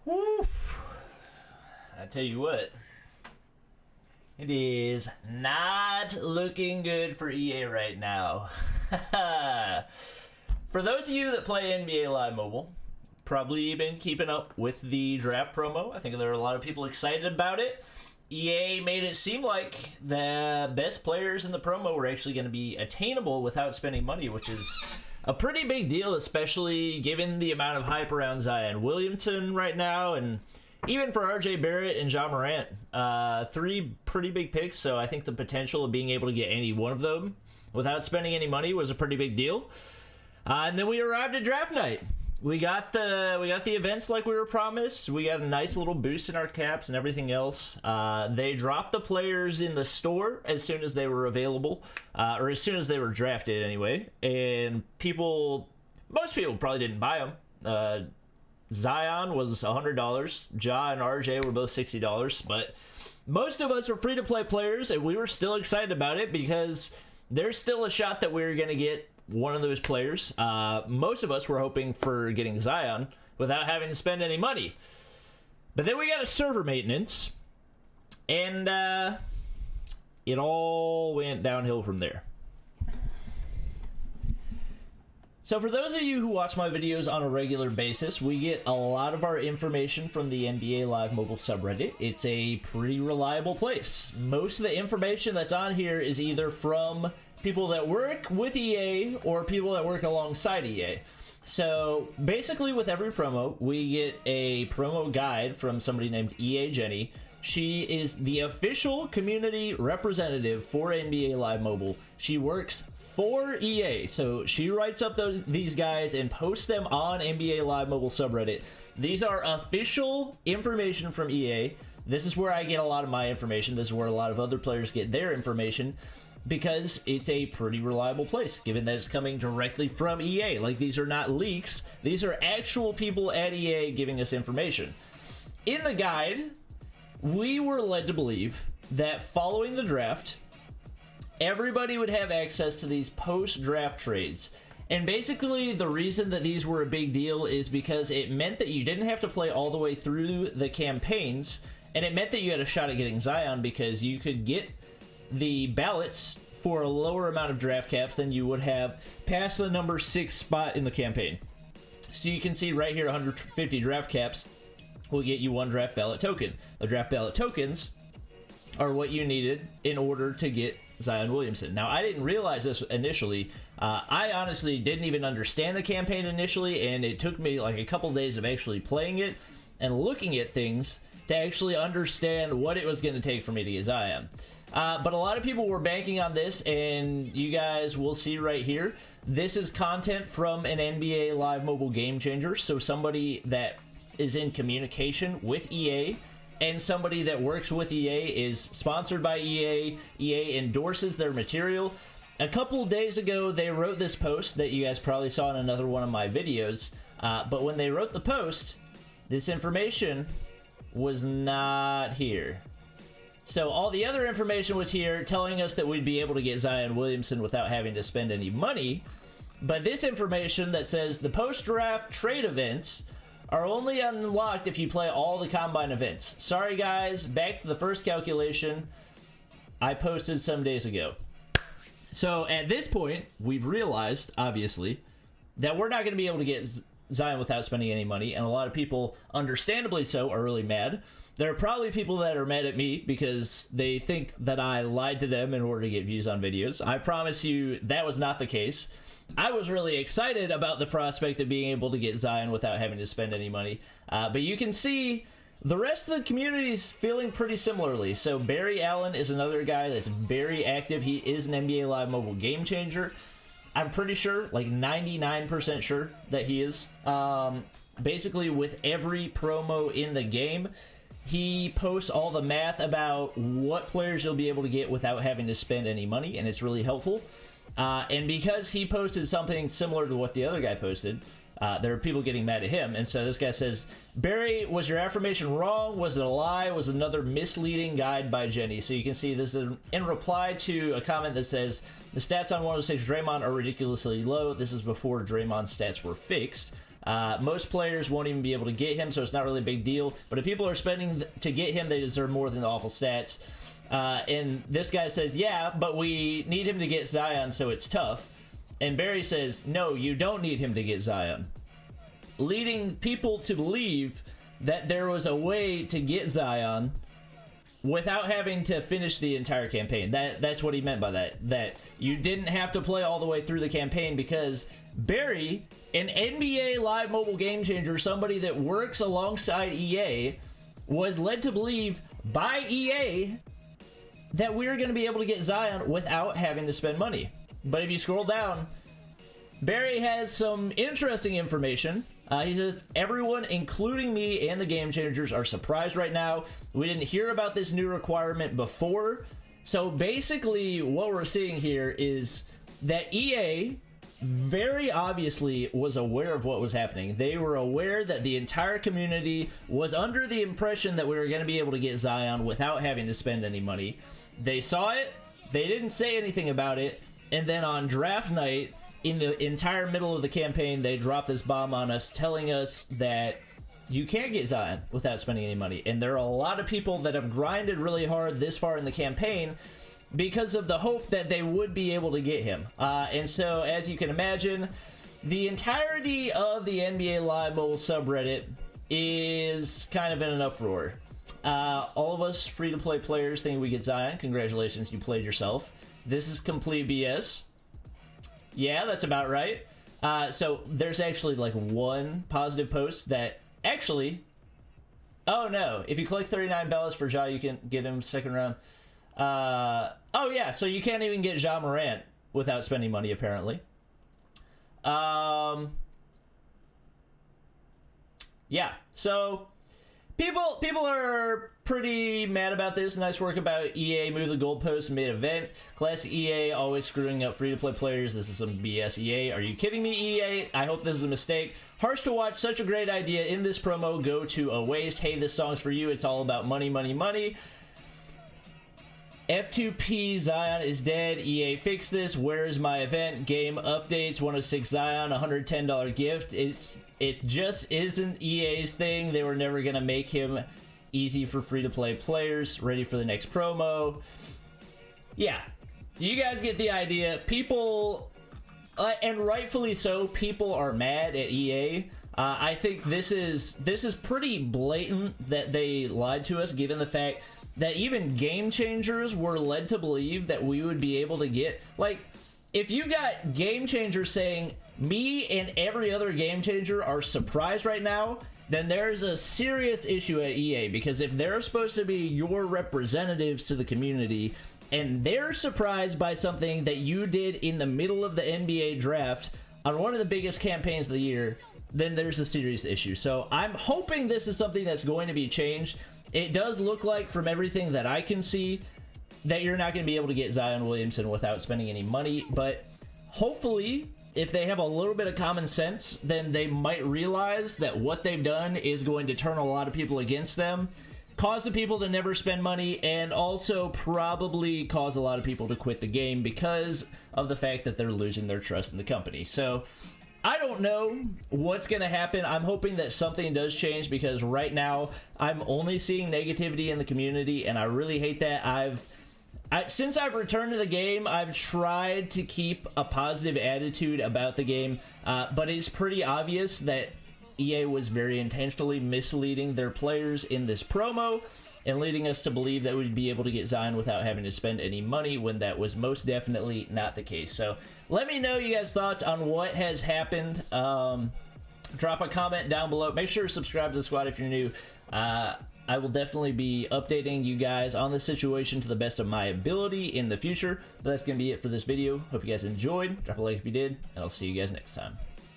Woo. I tell you what, it is not looking good for EA right now. For those of you that play NBA Live Mobile, probably been keeping up with the draft promo. I think there are a lot of people excited about it. EA made it seem like the best players in the promo were actually going to be attainable without spending money, which is a pretty big deal, especially given the amount of hype around Zion Williamson right now, and even for RJ Barrett and Ja Morant. Three pretty big picks, so I think the potential of being able to get any one of them without spending any money was a pretty big deal. And then we arrived at draft night. We got the events like we were promised. We got a nice little boost in our caps and everything else. They dropped the players in the store as soon as they were available, or as soon as they were drafted anyway. And most people probably didn't buy them. Zion was $100. Ja and RJ were both $60. But most of us were free-to-play players, and we were still excited about it because there's still a shot that we were going to get one of those players. Most of us were hoping for getting Zion without having to spend any money. But then we got a server maintenance, and it all went downhill from there. So for those of you who watch my videos on a regular basis, we get a lot of our information from the NBA Live Mobile subreddit. It's a pretty reliable place. Most of the information that's on here is either from people that work with EA or people that work alongside EA. So basically with every promo, we get a promo guide from somebody named EA Jenny. She is the official community representative for NBA Live Mobile. She works for EA, so she writes up these guys and posts them on NBA Live Mobile subreddit. These are official information from EA. This is where I get a lot of my information. This is where a lot of other players get their information, because it's a pretty reliable place, given that it's coming directly from EA. Like, these are not leaks. These are actual people at EA giving us information. In the guide, we were led to believe that following the draft, everybody would have access to these post-draft trades. And basically, the reason that these were a big deal is because it meant that you didn't have to play all the way through the campaigns, and it meant that you had a shot at getting Zion because you could get the ballots for a lower amount of draft caps than you would have past the number 6 spot in the campaign. So you can see right here, 150 draft caps will get you 1 draft ballot token. The draft ballot tokens are what you needed in order to get Zion Williamson. Now, I didn't realize this initially. I honestly didn't even understand the campaign initially, and it took me like a couple days of actually playing it and looking at things to actually understand what it was going to take for me to get Zion. But a lot of people were banking on this, and you guys will see right here, this is content from an NBA Live Mobile game changer, so somebody that is in communication with EA, and somebody that works with EA, is sponsored by EA. EA endorses their material. A couple of days ago, they wrote this post that you guys probably saw in another one of my videos, but when they wrote the post, this information was not here. So all the other information was here telling us that we'd be able to get Zion Williamson without having to spend any money. But this information that says the post-draft trade events are only unlocked if you play all the Combine events. Sorry guys, back to the first calculation I posted some days ago. So at this point, we've realized, obviously, that we're not going to be able to get Zion without spending any money, and a lot of people, understandably so, are really mad. There are probably people that are mad at me because they think that I lied to them in order to get views on videos. I promise you that was not the case. I was really excited about the prospect of being able to get Zion without having to spend any money. But you can see the rest of the community is feeling pretty similarly. So Barry Allen is another guy that's very active. He is an NBA Live Mobile game changer. I'm pretty sure, like 99% sure that he is. Basically, with every promo in the game, he posts all the math about what players you'll be able to get without having to spend any money, and it's really helpful. And because he posted something similar to what the other guy posted, there are people getting mad at him. And so this guy says, Barry, was your affirmation wrong? Was it a lie? Was another misleading guide by Jenny? So you can see this is in reply to a comment that says, the stats on 106 Draymond are ridiculously low. This is before Draymond's stats were fixed. Most players won't even be able to get him, so it's not really a big deal. But if people are spending to get him, they deserve more than the awful stats. And this guy says, yeah, but we need him to get Zion, so it's tough. And Barry says, no, you don't need him to get Zion. Leading people to believe that there was a way to get Zion without having to finish the entire campaign. That's what he meant by that. That you didn't have to play all the way through the campaign because Barry, an NBA Live mobile game changer, somebody that works alongside EA, was led to believe by EA that we were going to be able to get Zion without having to spend money. But if you scroll down, Barry has some interesting information. He says, everyone, including me and the Game Changers, are surprised right now. We didn't hear about this new requirement before. So basically, what we're seeing here is that EA very obviously was aware of what was happening. They were aware that the entire community was under the impression that we were going to be able to get Zion without having to spend any money. They saw it, they didn't say anything about it, and then on draft night, in the entire middle of the campaign, they dropped this bomb on us, telling us that you can't get Zion without spending any money. And there are a lot of people that have grinded really hard this far in the campaign because of the hope that they would be able to get him. And so, as you can imagine, the entirety of the NBA Live mobile subreddit is kind of in an uproar. All of us free-to-play players think we get Zion. Congratulations, you played yourself. This is complete BS. Yeah, that's about right. So there's actually like one positive post that actually... Oh no, if you collect 39 bells for Ja, you can get him second round. Oh yeah, so you can't even get Ja Morant without spending money, apparently. Yeah, so people are pretty mad about this. Nice work about EA move the goalpost mid-event. Classic EA, always screwing up free-to-play players. This is some BS, EA. Are you kidding me, EA? I hope this is a mistake. Harsh to watch such a great idea in this promo go to a waste. Hey, this song's for you. It's all about money, money, money. F2P Zion is dead. EA fix this. Where's my event? Game updates. 106 Zion. $110 gift. It just isn't EA's thing. They were never gonna make him easy for free-to-play players. Ready for the next promo. Yeah, you guys get the idea. People, and rightfully so, people are mad at EA. I think this is pretty blatant that they lied to us, given the fact that even Game Changers were led to believe that we would be able to get, like, if you got Game Changers saying me and every other Game Changer are surprised right now, then there's a serious issue at EA, because if they're supposed to be your representatives to the community and they're surprised by something that you did in the middle of the NBA draft on one of the biggest campaigns of the year, then there's a serious issue. So I'm hoping this is something that's going to be changed. It does look like, from everything that I can see, that you're not going to be able to get Zion Williamson without spending any money, but hopefully, if they have a little bit of common sense, then they might realize that what they've done is going to turn a lot of people against them, cause the people to never spend money, and also probably cause a lot of people to quit the game because of the fact that they're losing their trust in the company. So I don't know what's going to happen. I'm hoping that something does change, because right now I'm only seeing negativity in the community, and I really hate that. Since I've returned to the game, I've tried to keep a positive attitude about the game, but it's pretty obvious that EA was very intentionally misleading their players in this promo and leading us to believe that we'd be able to get Zion without having to spend any money, when that was most definitely not the case. So let me know you guys' thoughts on what has happened. Drop a comment down below. Make sure to subscribe to the squad if you're new. I will definitely be updating you guys on the situation to the best of my ability in the future. But that's going to be it for this video. Hope you guys enjoyed. Drop a like if you did, and I'll see you guys next time.